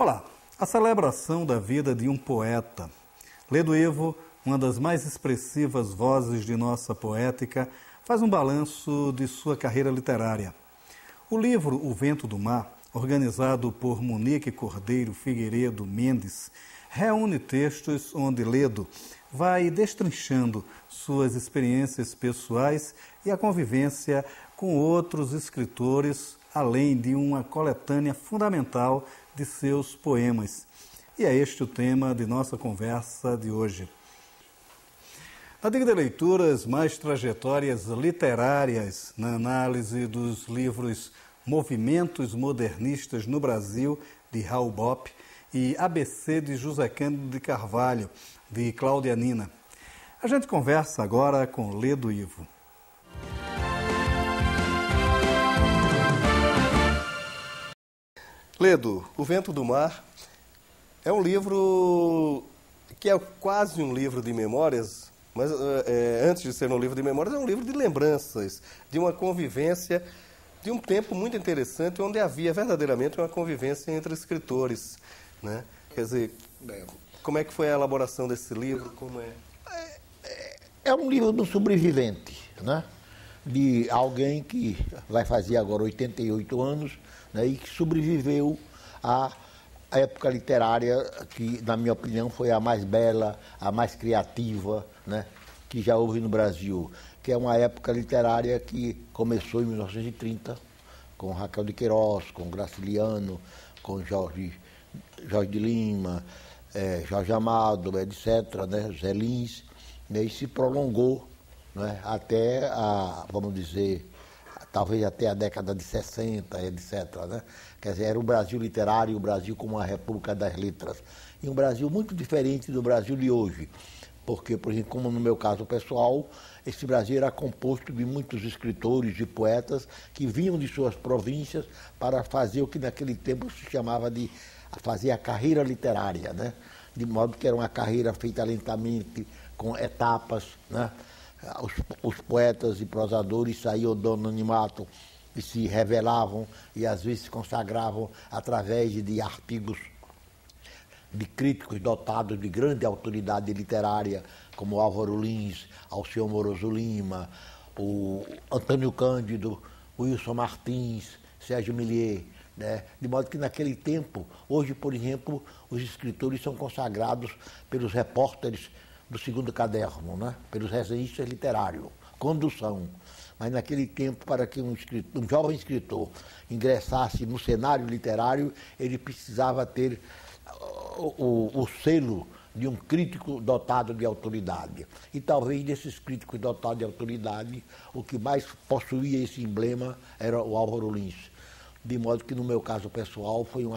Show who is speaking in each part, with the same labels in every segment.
Speaker 1: Olá, a celebração da vida de um poeta. Ledo Ivo, uma das mais expressivas vozes de nossa poética, faz um balanço de sua carreira literária. O livro O Vento do Mar, organizado por Monique Cordeiro Figueiredo Mendes, reúne textos onde Ledo vai destrinchando suas experiências pessoais e a convivência com outros escritores, além de uma coletânea fundamental de seus poemas. E é este o tema de nossa conversa de hoje. Na Dica de Leituras, mais trajetórias literárias na análise dos livros Movimentos Modernistas no Brasil, de Raul Bopp, e ABC de José Cândido de Carvalho, de Cláudia Nina. A gente conversa agora com Ledo Ivo. Ledo, O Vento do Mar é um livro que é quase um livro de memórias, mas antes de ser um livro de memórias, é um livro de lembranças, de uma convivência, de um tempo muito interessante, onde havia verdadeiramente uma convivência entre escritores, né? Quer dizer, como é que foi a elaboração desse livro? Como é?
Speaker 2: É um livro do sobrevivente, né? De alguém que vai fazer agora 88 anos, né? E que sobreviveu à época literária que, na minha opinião, foi a mais bela, a mais criativa, né? Que já houve no Brasil, que é uma época literária que começou em 1930, com Raquel de Queiroz, com Graciliano, com Jorge de Lima, Jorge Amado, etc., né, Zé Lins, né, e se prolongou, né, até vamos dizer, talvez até a década de 60, etc., né? Quer dizer, era o Brasil literário, o Brasil como uma república das letras. E um Brasil muito diferente do Brasil de hoje, porque, por exemplo, como no meu caso pessoal, esse Brasil era composto de muitos escritores e poetas que vinham de suas províncias para fazer o que naquele tempo se chamava de fazer a carreira literária, né? De modo que era uma carreira feita lentamente, com etapas, né? Os poetas e prosadores saíam do anonimato e se revelavam e às vezes se consagravam através de artigos de críticos dotados de grande autoridade literária, como Álvaro Lins, Alceu Moroso Lima, o Antônio Cândido, Wilson Martins, Sérgio Millier, né? De modo que naquele tempo, hoje, por exemplo, os escritores são consagrados pelos repórteres do Segundo Caderno, né? Pelos resenhistas literários, condução. Mas naquele tempo, para que um jovem escritor ingressasse no cenário literário, ele precisava ter o selo de um crítico dotado de autoridade. E talvez desses críticos dotados de autoridade, o que mais possuía esse emblema era o Álvaro Lins. De modo que, no meu caso pessoal, foi um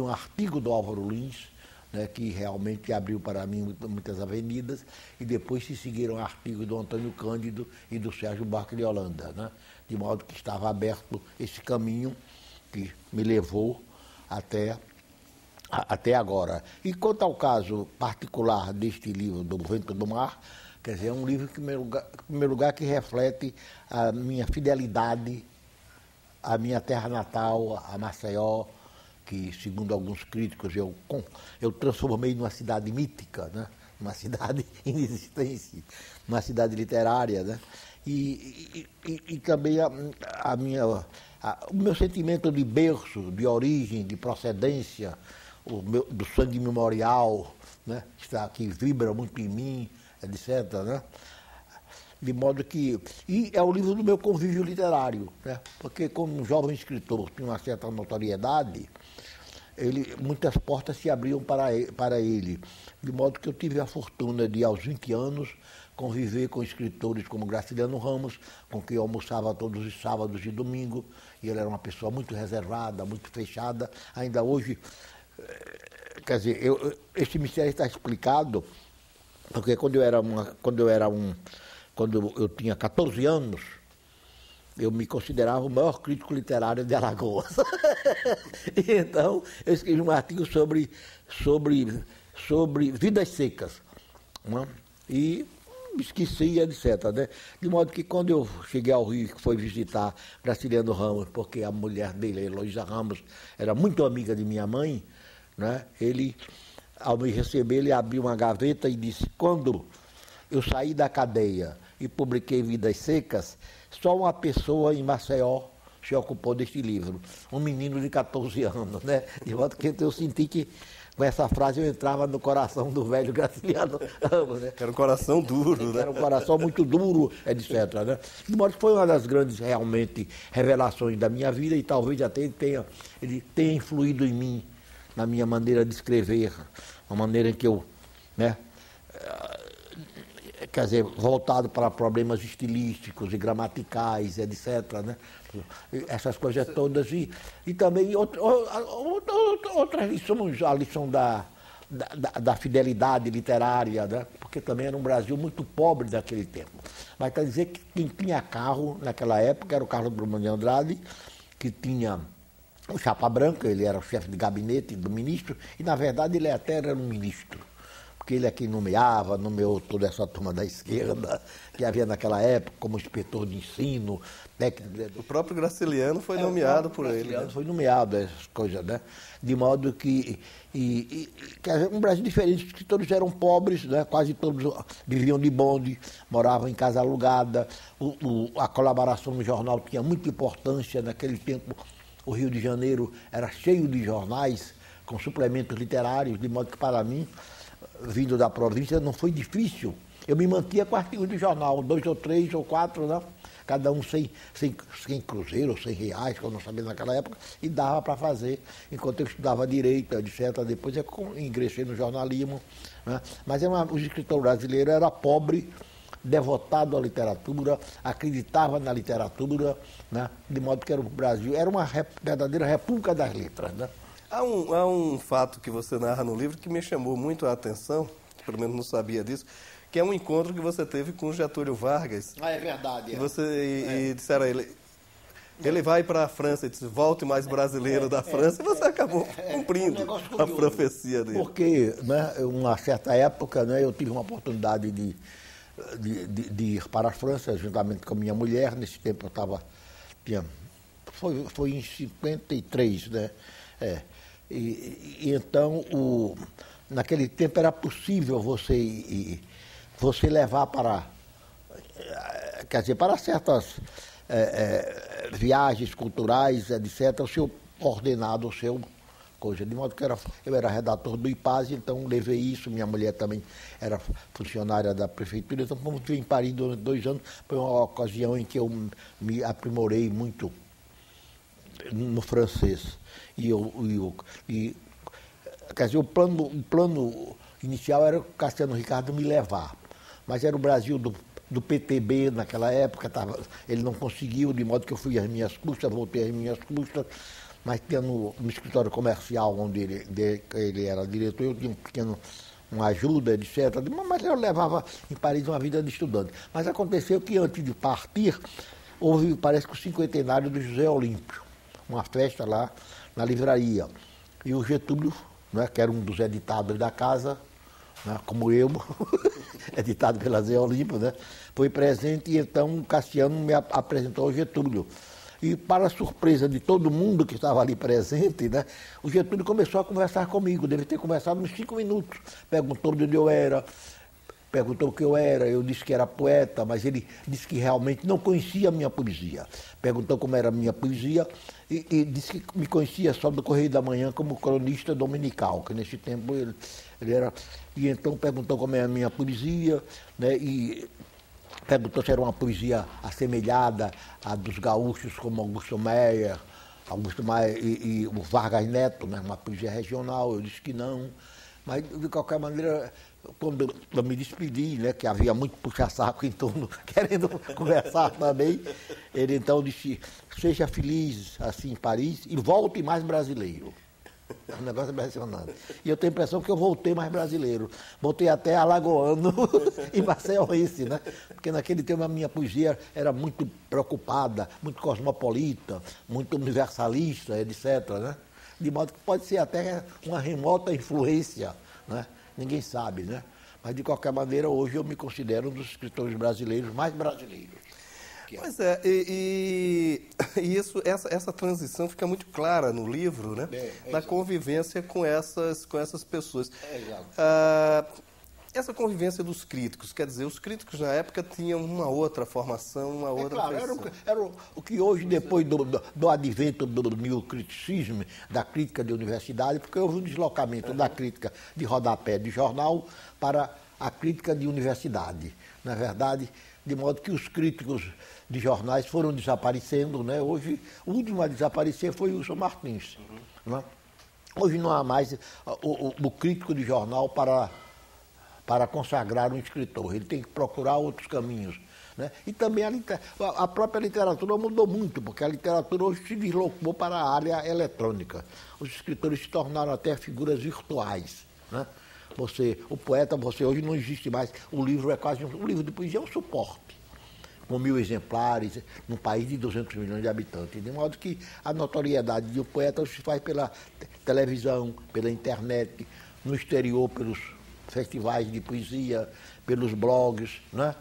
Speaker 2: artigo do Álvaro Lins, né, que realmente abriu para mim muitas avenidas, e depois se seguiram artigos do Antônio Cândido e do Sérgio Buarque de Holanda, né? De modo que estava aberto esse caminho que me levou até agora. E quanto ao caso particular deste livro, do Vento do Mar, quer dizer, é um livro que, em primeiro lugar, que reflete a minha fidelidade à minha terra natal, a Maceió, que, segundo alguns críticos, eu transformei numa cidade mítica, né? Uma cidade inexistente, uma cidade literária, né? E também o meu sentimento de berço, de origem, de procedência, do sangue memorial, né? Que vibra muito em mim, etc., né? De modo que... E é o livro do meu convívio literário, né? Porque, como um jovem escritor tinha uma certa notoriedade, muitas portas se abriam para ele. De modo que eu tive a fortuna de, aos 20 anos, conviver com escritores como Graciliano Ramos, com quem eu almoçava todos os sábados e domingos, e ele era uma pessoa muito reservada, muito fechada. Ainda hoje, quer dizer, esse mistério está explicado, porque quando eu tinha 14 anos, eu me considerava o maior crítico literário de Alagoas. E então, eu escrevi um artigo sobre vidas secas, né? E me esqueci, etc. Né? De modo que quando eu cheguei ao Rio, que foi visitar Graciliano Ramos, porque a mulher dele, Heloísa Ramos, era muito amiga de minha mãe, né? Ele, ao me receber, ele abriu uma gaveta e disse: quando eu saí da cadeia e publiquei Vidas Secas, só uma pessoa em Maceió se ocupou deste livro, um menino de 14 anos, né? De modo que eu senti que com essa frase eu entrava no coração do velho Graciliano Ramos, né?
Speaker 3: Era um coração duro, né?
Speaker 2: Era um coração muito duro, etc. Né? De modo que foi uma das grandes, realmente, revelações da minha vida e talvez até ele tenha influído em mim, na minha maneira de escrever, uma maneira em que eu, né, quer dizer, voltado para problemas estilísticos e gramaticais, etc. Né? Essas coisas todas. E também outras lições, a lição da fidelidade literária, né? Porque também era um Brasil muito pobre naquele tempo. Mas quer dizer que quem tinha carro naquela época era o Carlos Drummond de Andrade, que tinha o Chapa Branca, ele era o chefe de gabinete do ministro, e na verdade ele até era um ministro. Porque ele é quem nomeou toda essa turma da esquerda, que havia naquela época como inspetor de ensino, técnico.
Speaker 3: O próprio Graciliano foi nomeado por ele.
Speaker 2: Graciliano foi nomeado, essas coisas, né? De modo que um Brasil diferente, que todos eram pobres, né? Quase todos viviam de bonde, moravam em casa alugada, a colaboração no jornal tinha muita importância naquele tempo. O Rio de Janeiro era cheio de jornais com suplementos literários, de modo que para mim, vindo da província, não foi difícil. Eu me mantinha com artigos de jornal, 2 ou 3 ou 4, né? Cada um 100 cruzeiros, 100 reais, que eu não sabia naquela época, e dava para fazer, enquanto eu estudava direito, etc. Depois eu ingressei no jornalismo. Né? Mas o escritor brasileiro era pobre, devotado à literatura, acreditava na literatura, né? De modo que era o Brasil, era uma verdadeira república das letras. Né?
Speaker 3: Há um fato que você narra no livro que me chamou muito a atenção, pelo menos não sabia disso, que é um encontro que você teve com Getúlio Vargas.
Speaker 2: Ah, é verdade.
Speaker 3: E disseram a ele vai para a França, e disse, volte mais brasileiro da França, e você acabou cumprindo a profecia dele.
Speaker 2: Porque, né, uma certa época, né, eu tive uma oportunidade de ir para a França, juntamente com a minha mulher. Nesse tempo eu foi em 53, né? E então, naquele tempo era possível você levar para certas viagens culturais, etc., o seu ordenado, o seu coisa. De modo que eu era redator do IPASE, então levei isso. Minha mulher também era funcionária da prefeitura, então como estive em Paris durante 2 anos, foi uma ocasião em que eu me aprimorei muito no francês. Quer dizer, o plano inicial era o Cassiano Ricardo me levar, mas era o Brasil do PTB naquela época, ele não conseguiu, de modo que eu fui às minhas custas, voltei às minhas custas, mas tinha no escritório comercial onde ele era diretor, eu tinha uma ajuda, etc. Mas eu levava em Paris uma vida de estudante. Mas aconteceu que antes de partir, houve, parece que o 50º do José Olímpio, uma festa lá na livraria. E o Getúlio, né, que era um dos editados da casa, né, como eu, editado pela Zé Olímpio, né, foi presente, e então o Cassiano me apresentou ao Getúlio. E para a surpresa de todo mundo que estava ali presente, né, o Getúlio começou a conversar comigo, deve ter conversado uns 5 minutos, perguntou de onde eu era, perguntou o que eu era, eu disse que era poeta, mas ele disse que realmente não conhecia a minha poesia. Perguntou como era a minha poesia e disse que me conhecia só do Correio da Manhã como cronista dominical, que nesse tempo ele era... E então perguntou como era a minha poesia, né, e perguntou se era uma poesia assemelhada à dos gaúchos como Augusto Meyer e o Vargas Neto, né, uma poesia regional. Eu disse que não, mas de qualquer maneira... Quando eu me despedi, né, que havia muito puxa-saco em torno, querendo conversar também, ele então disse, seja feliz assim em Paris e volte mais brasileiro. É um negócio impressionante. E eu tenho a impressão que eu voltei mais brasileiro. Voltei até alagoano e marcelense, né? Porque naquele tempo a minha poesia era muito preocupada, muito cosmopolita, muito universalista, etc., né? De modo que pode ser até uma remota influência, né? Ninguém sabe, né? Mas, de qualquer maneira, hoje eu me considero um dos escritores brasileiros mais brasileiros.
Speaker 3: Pois é, essa transição fica muito clara no livro, né? Na convivência com essas pessoas. Essa convivência dos críticos, quer dizer, os críticos na época tinham uma outra formação, uma outra
Speaker 2: feição. Era o que hoje, depois do advento do neocriticismo, da crítica de universidade, porque houve um deslocamento da crítica de rodapé de jornal para a crítica de universidade. Na verdade, de modo que os críticos de jornais foram desaparecendo, né? Hoje, o último a desaparecer foi o Wilson Martins. Né? Hoje não há mais o crítico de jornal para consagrar um escritor. Ele tem que procurar outros caminhos. Né? E também a própria literatura mudou muito, porque a literatura hoje se deslocou para a área eletrônica. Os escritores se tornaram até figuras virtuais. Né? O poeta, hoje não existe mais. O livro é quase um livro de poesia, é um suporte, com 1000 exemplares, num país de 200 milhões de habitantes. De modo que a notoriedade de um poeta se faz pela televisão, pela internet, no exterior, pelos festivais de poesia, pelos blogs, né?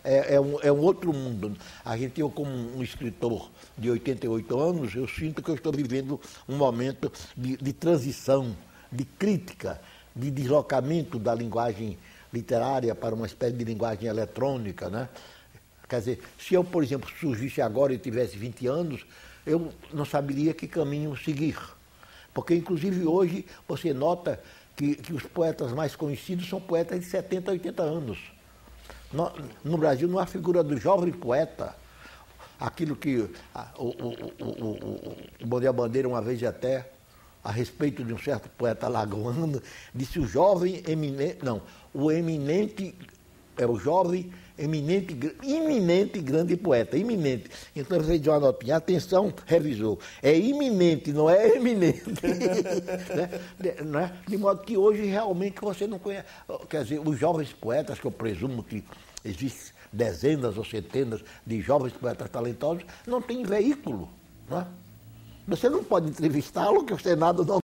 Speaker 2: É um outro mundo. Eu, como um escritor de 88 anos, eu sinto que eu estou vivendo um momento de transição, de crítica, de deslocamento da linguagem literária para uma espécie de linguagem eletrônica, né? Quer dizer, se eu, por exemplo, surgisse agora e tivesse 20 anos, eu não saberia que caminho seguir. Porque, inclusive, hoje você nota que os poetas mais conhecidos são poetas de 70, 80 anos. No Brasil não há figura do jovem poeta. Aquilo que o Bandeira Bandeira, uma vez até, a respeito de um certo poeta alagoano, disse o jovem eminente... Não, o eminente... É o jovem, iminente grande poeta, iminente. Então você diz uma notinha, atenção, revisor, é iminente, não é eminente. Né? De modo que hoje realmente você não conhece, quer dizer, os jovens poetas, que eu presumo que existem dezenas ou centenas de jovens poetas talentosos, não têm veículo. Né? Você não pode entrevistá-lo, que o Senado não